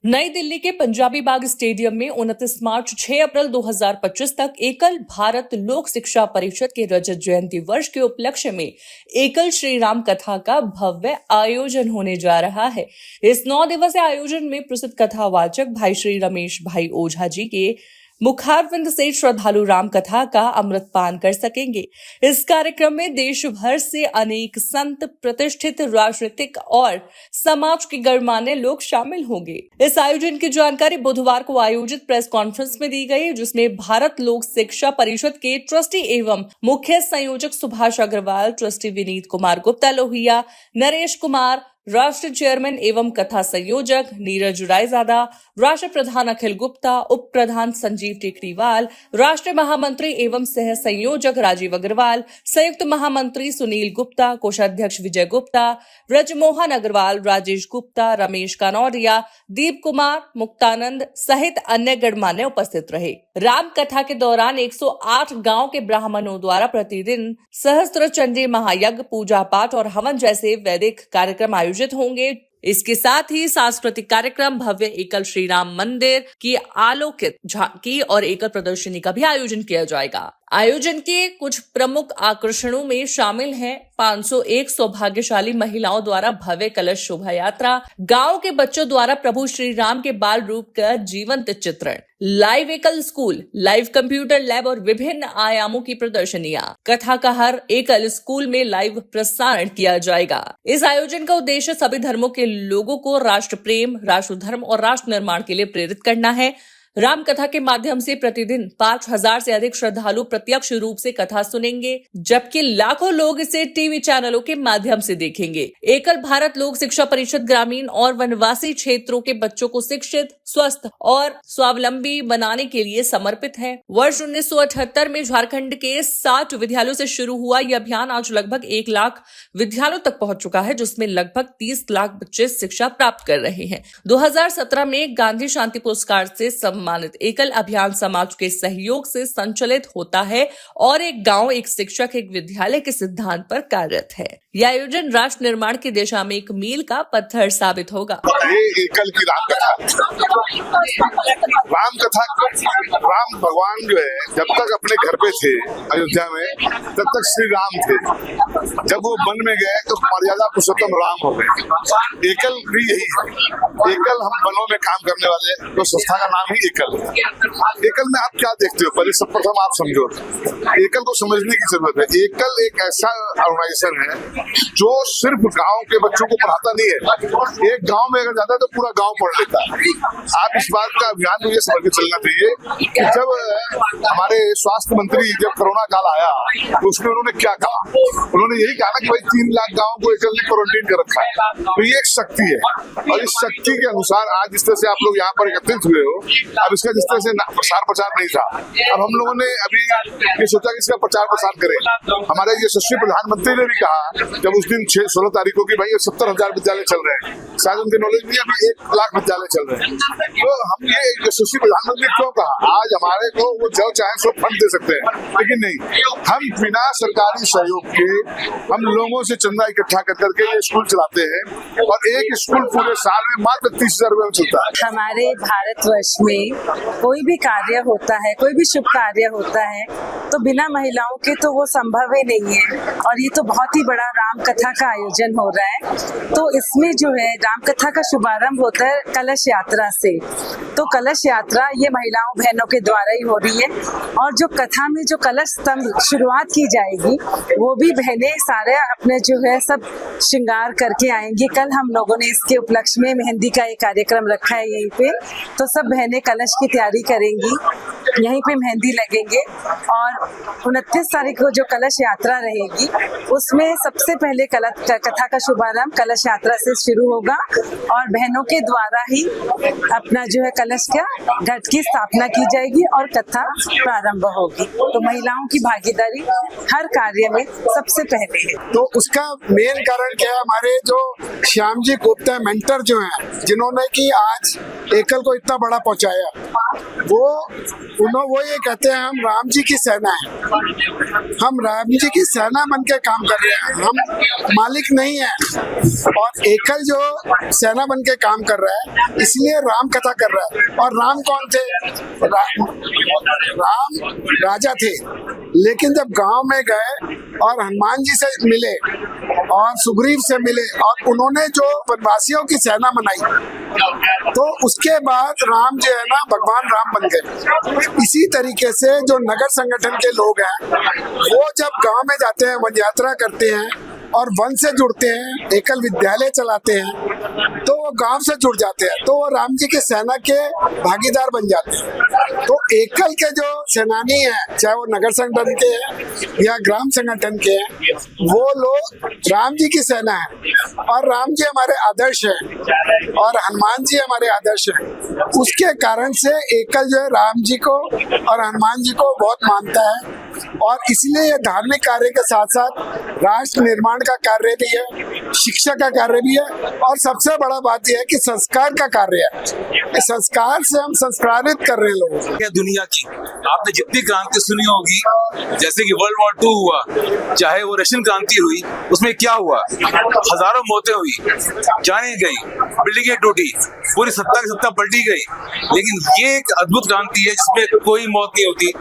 नई दिल्ली के पंजाबी बाग स्टेडियम में 29 मार्च 6 अप्रैल 2025 तक एकल भारत लोक शिक्षा परिषद के रजत जयंती वर्ष के उपलक्ष्य में एकल श्री राम कथा का भव्य आयोजन होने जा रहा है। इस 9 दिवसीय आयोजन में प्रसिद्ध कथावाचक भाई श्री रमेश भाई ओझा जी के मुखारविंद से श्रद्धालु राम कथा का अमृतपान कर सकेंगे। इस कार्यक्रम में देश भर से अनेक संत, प्रतिष्ठित राजनीतिक और समाज के गणमान्य लोग शामिल होंगे। इस आयोजन की जानकारी बुधवार को आयोजित प्रेस कॉन्फ्रेंस में दी गई, जिसमें भारत लोक शिक्षा परिषद के ट्रस्टी एवं मुख्य संयोजक सुभाष अग्रवाल, ट्रस्टी विनीत कुमार गुप्ता लोहिया, नरेश कुमार, राष्ट्रीय चेयरमैन एवं कथा संयोजक नीरज रायजादा, राष्ट्रीय प्रधान अखिल गुप्ता, उप प्रधान संजीव टेकरीवाल, राष्ट्रीय महामंत्री एवं सह संयोजक राजीव अग्रवाल, संयुक्त महामंत्री सुनील गुप्ता, कोषाध्यक्ष विजय गुप्ता, ब्रजमोहन अग्रवाल, राजेश गुप्ता, रमेश कानौरिया, दीप कुमार, मुक्तानंद सहित अन्य गणमान्य उपस्थित रहे। राम कथा के दौरान 108 गांव के ब्राह्मणों द्वारा प्रतिदिन सहस्त्र चंडी महायज्ञ, पूजा पाठ और हवन जैसे वैदिक कार्यक्रम आयोजित होंगे। इसके साथ ही सांस्कृतिक कार्यक्रम, भव्य एकल श्री राम मंदिर की आलोकित झांकी और एकल प्रदर्शनी का भी आयोजन किया जाएगा। आयोजन के कुछ प्रमुख आकर्षणों में शामिल हैं 501 सौभाग्यशाली महिलाओं द्वारा भव्य कलश शोभा यात्रा, गांव के बच्चों द्वारा प्रभु श्री राम के बाल रूप का जीवंत चित्रण, लाइव एकल स्कूल, लाइव कंप्यूटर लैब और विभिन्न आयामों की प्रदर्शनियां। कथा का हर एकल स्कूल में लाइव प्रसारण किया जाएगा। इस आयोजन का उद्देश्य सभी धर्मों के लोगों को राष्ट्र प्रेम, राष्ट्र धर्म और राष्ट्र निर्माण के लिए प्रेरित करना है। राम कथा के माध्यम से प्रतिदिन 5000 से अधिक श्रद्धालु प्रत्यक्ष रूप से कथा सुनेंगे, जबकि लाखों लोग इसे टीवी चैनलों के माध्यम से देखेंगे। एकल भारत लोक शिक्षा परिषद ग्रामीण और वनवासी क्षेत्रों के बच्चों को शिक्षित, स्वस्थ और स्वावलंबी बनाने के लिए समर्पित है। वर्ष 1978 में झारखंड के 60 विद्यालयों से शुरू हुआ यह अभियान आज लगभग 1 लाख विद्यालयों तक पहुंच चुका है, जिसमें लगभग 30 लाख बच्चे शिक्षा प्राप्त कर रहे हैं। 2017 में गांधी शांति पुरस्कार से सम्मानित एकल अभियान समाज के सहयोग से संचालित होता है और एक गांव, एक शिक्षक, एक विद्यालय के सिद्धांत पर कार्यरत है। यह आयोजन राष्ट्र निर्माण की दिशा में एक मील का पत्थर साबित होगा। ये एकल की राम कथा, राम भगवान जो है जब तक अपने घर पे थे अयोध्या में, तब तक श्री राम थे। जब वो वन में गए तो मर्यादा पुरुषोत्तम राम हो गए। एकल भी यही है। एकल हम वनों में काम करने वाले, तो संस्था का नाम ही एकल है। एकल में आप क्या देखते हो, पहले सब प्रथम आप समझो। एकल को समझने की जरूरत है। एकल एक ऐसा ऑर्गेनाइजेशन है जो सिर्फ गांव के बच्चों को पढ़ाता नहीं है। एक गांव में अगर जाता है तो पूरा गांव पढ़ लेता है। आप इस बात का अभियान मुझे समझ के चलना चाहिए कि जब हमारे स्वास्थ्य मंत्री जब कोरोना काल आया तो उसमें उन्होंने क्या कहा, उन्होंने यही कहा ना कि भाई 3 लाख गाँव को एकल ने क्वारंटीन कर रखा है। तो ये एक शक्ति है और इस शक्ति के अनुसार आज जिस तरह से आप लोग यहाँ पर एकत्रित हुए हो, अब इसका जिस तरह से प्रचार नहीं था, अब हम लोगों ने अभी ये सोचा कि इसका प्रचार करें। हमारे यशस्वी प्रधानमंत्री ने भी कहा जब उस दिन 16 तारीख को कि भाई 70,000 विद्यालय चल रहे हैं, शायद उनके नॉलेज में अभी 1 लाख विद्यालय चल रहे हैं। तो हम ये यशस्वी प्रधानमंत्री ने क्यों कहा, आज हमारे को वो जो चाहे सो फंड दे सकते हैं, लेकिन नहीं, हम बिना सरकारी सहयोग के हम लोगों से चंदा इकट्ठा करके ये स्कूल चलाते हैं और एक स्कूल पूरे साल में मात्र 30,000 रुपए में चलता है। हमारे भारतवर्ष में कोई भी कार्य होता है, कोई भी शुभ कार्य होता है, तो बिना महिलाओं के तो वो संभव ही नहीं है। और ये तो बहुत ही बड़ा राम कथा का आयोजन हो रहा है। तो इसमें जो है राम कथा का शुभारंभ होता है कलश यात्रा से। तो कलश यात्रा ये महिलाओं बहनों के द्वारा ही हो रही है और जो कथा में जो कलश स्तंभ शुरुआत की जाएगी वो भी बहनें सारे अपने जो है सब श्रृंगार करके आएंगी। कल हम लोगों ने इसके उपलक्ष्य में मेहंदी का एक कार्यक्रम रखा है यहीं पे, तो सब बहनें कलश की तैयारी करेंगी, यहीं पे मेहंदी लगेंगे। और 29 तारीख को जो कलश यात्रा रहेगी उसमें सबसे पहले कथा का शुभारंभ कलश यात्रा से शुरू होगा और बहनों के द्वारा ही अपना जो है कलश का घट की स्थापना की जाएगी और कथा प्रारंभ होगी। तो महिलाओं की भागीदारी हर कार्य में सबसे पहले है। तो उसका मेन कारण क्या है, हमारे जो श्याम जी गुप्ता मेंटर जो हैं, जिन्होंने कि आज एकल को इतना बड़ा पहुंचाया, वो ये कहते हैं हम राम जी की सेना है, हम राम जी की सेना बन के काम कर रहे हैं, हम मालिक नहीं है। और एकल जो सेना बन के काम कर रहा है इसलिए राम कथा कर रहा है। और राम कौन थे? राम राजा थे, लेकिन जब गांव में गए और हनुमान जी से मिले और सुग्रीव से मिले और उन्होंने जो वनवासियों की सेना बनाई, तो उसके बाद राम जो है ना भगवान राम बन गए। इसी तरीके से जो नगर संगठन के लोग हैं वो जब गांव में जाते हैं, वन यात्रा करते हैं और वन से जुड़ते हैं, एकल विद्यालय चलाते हैं, तो वो गांव से जुड़ जाते हैं, तो वो राम जी की सेना के भागीदार बन जाते हैं। तो एकल के जो सेनानी हैं, चाहे वो नगर संगठन के हैं या ग्राम संगठन के हैं, वो लोग राम जी की सेना है और राम जी हमारे आदर्श हैं और हनुमान जी हमारे आदर्श हैं। उसके कारण से एकल जो है राम जी को और हनुमान जी को बहुत मानता है और इसलिए ये धार्मिक कार्य के साथ साथ राष्ट्र निर्माण का कार्य भी है, शिक्षा का कार्य भी है और सबसे बड़ा बात यह है कि संस्कार का कार्य है। संस्कार से हम संस्कारित कर रहे हैं लोगों को। दुनिया की आपने जितनी क्रांति सुनी होगी, जैसे कि वर्ल्ड वॉर 2 हुआ, चाहे वो रशियन क्रांति हुई, उसमें क्या हुआ? हजारों मौतें हुई, जाने गई, बिल्डिंगें टूटी, पूरी सत्ता की सत्ता पलटी गई। लेकिन ये एक अद्भुत क्रांति है जिसमें कोई मौत नहीं होती,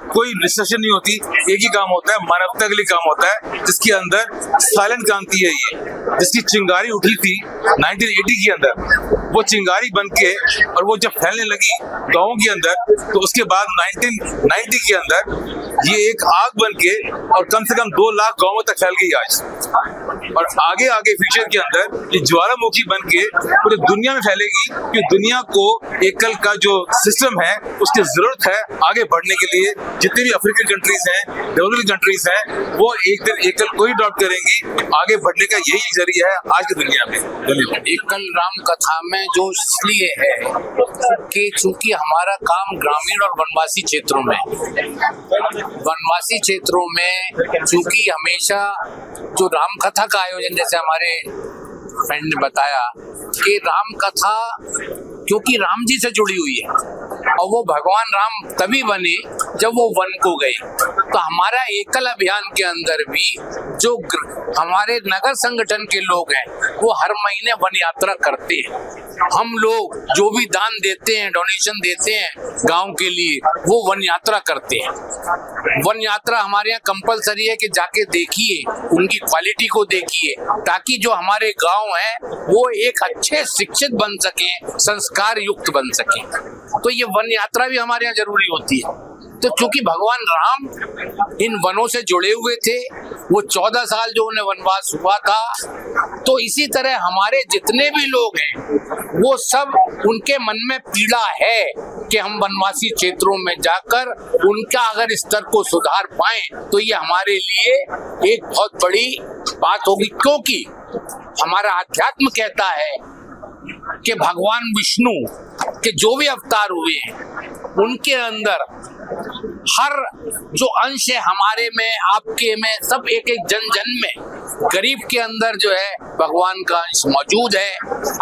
कोई डिस्ट्रक्शन नहीं होती, एक ही काम होता है, मानवता के लिए काम होता है, जिसके अंदर साइलेंट क्रांति है ये, जिसकी चिंगारी उठी थी 1980 के अंदर। वो चिंगारी बन के और वो जब फैलने लगी गाँव के अंदर, तो उसके बाद 1990 के अंदर ये एक आग बन के और कम से कम 2 लाख गाँवों तक फैल गई आज। और आगे आगे फ्यूचर के अंदर ये ज्वालामुखी बन के पूरी दुनिया में फैलेगी, क्योंकि दुनिया को एकल का जो सिस्टम है उसकी जरूरत है आगे बढ़ने के लिए। जितने भी अफ्रीकन कंट्रीज हैं, डेवलपिंग कंट्रीज हैं, वो एक दिन एकल को ही अडॉप्ट करेंगी। आगे बढ़ने का यही जरिया है आज की दुनिया में। धन्यवाद। एकल राम कथा में जो इसलिए है कि चूंकि हमारा काम ग्रामीण और वनवासी क्षेत्रों में, वनवासी क्षेत्रों में चूंकि हमेशा जो राम कथा का आयोजन, जैसे हमारे फ्रेंड ने बताया कि राम कथा क्योंकि राम जी से जुड़ी हुई है और वो भगवान राम तभी बने जब वो वन को गए। तो हमारा एकल अभियान के अंदर भी जो हमारे नगर संगठन के लोग हैं वो हर महीने वन यात्रा करते हैं। हम लोग जो भी दान देते हैं, डोनेशन देते हैं गांव के लिए, वो वन यात्रा करते हैं। वन यात्रा हमारे यहाँ कंपलसरी है कि जाके देखिए, उनकी क्वालिटी को देखिए, ताकि जो हमारे गांव हैं वो एक अच्छे शिक्षित बन सके, संस्कार युक्त बन सके। तो ये वन यात्रा भी हमारे यहाँ जरूरी होती है। तो चूंकि भगवान राम इन वनों से जुड़े हुए थे, वो 14 साल जो उन्हें वनवास हुआ था, तो इसी तरह हमारे जितने भी लोग हैं वो सब उनके मन में पीड़ा है कि हम वनवासी क्षेत्रों में जाकर उनका अगर स्तर को सुधार पाएं तो ये हमारे लिए एक बहुत बड़ी बात होगी। क्योंकि हमारा अध्यात्म कहता है कि भगवान विष्णु के जो भी अवतार हुए हैं उनके अंदर हर जो अंश है हमारे में, आपके में, सब एक एक जन जन में, गरीब के अंदर जो है भगवान का अंश मौजूद है।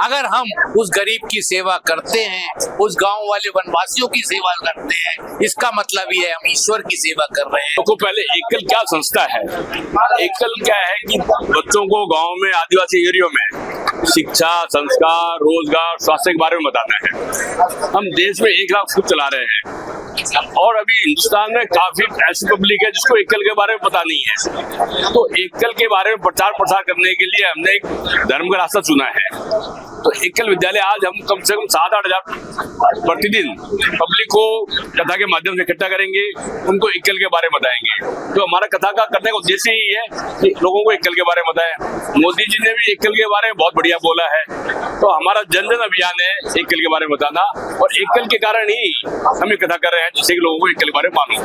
अगर हम उस गरीब की सेवा करते हैं, उस गांव वाले वनवासियों की सेवा करते हैं, इसका मतलब ये है हम ईश्वर की सेवा कर रहे हैं। तो पहले एकल क्या संस्था है? एकल क्या है कि बच्चों को गांव में, आदिवासी एरियो में शिक्षा, संस्कार, रोजगार, स्वास्थ्य के बारे में बताना है। हम देश में 1 लाख स्कूल चला रहे हैं और अभी हिंदुस्तान में काफी ऐसी पब्लिक है जिसको एकल के बारे में पता नहीं है। तो एकल के बारे में प्रचार प्रसार करने के लिए हमने एक धर्म का रास्ता चुना है। तो एकल विद्यालय आज हम कम से कम 7-8 हजार प्रतिदिन पब्लिक को कथा के माध्यम से इकट्ठा करेंगे, उनको एकल के बारे में बताएंगे। तो हमारा कथा का करने का उद्देश्य ही है कि लोगों को एकल के बारे में बताएं। मोदी जी ने भी एकल के बारे में बहुत बढ़िया बोला है। तो हमारा जन जन अभियान है एकल के बारे में बताना, और एकल के कारण ही हम ये कथा कर रहे हैं जिससे कि लोगों को एकल के बारे में मालूम।